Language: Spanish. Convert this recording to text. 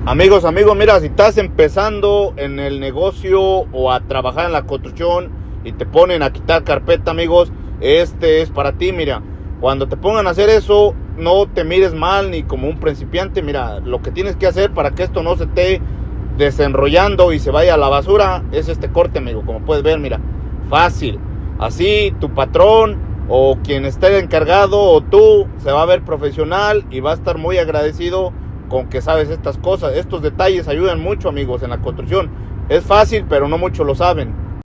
Amigos, mira, si estás empezando en el negocio o a trabajar en la construcción y te ponen a quitar carpeta, amigos, este es para ti. Mira, cuando te pongan a hacer eso, no te mires mal ni como un principiante. Mira, lo que tienes que hacer para que esto no se esté desenrollando y se vaya a la basura es este corte, amigo. Como puedes ver, mira, fácil. Así tu patrón o quien esté encargado o tú se va a ver profesional y va a estar muy agradecido con que sabes estas cosas. Estos detalles ayudan mucho, amigos, en la construcción. Es fácil, pero no muchos lo saben.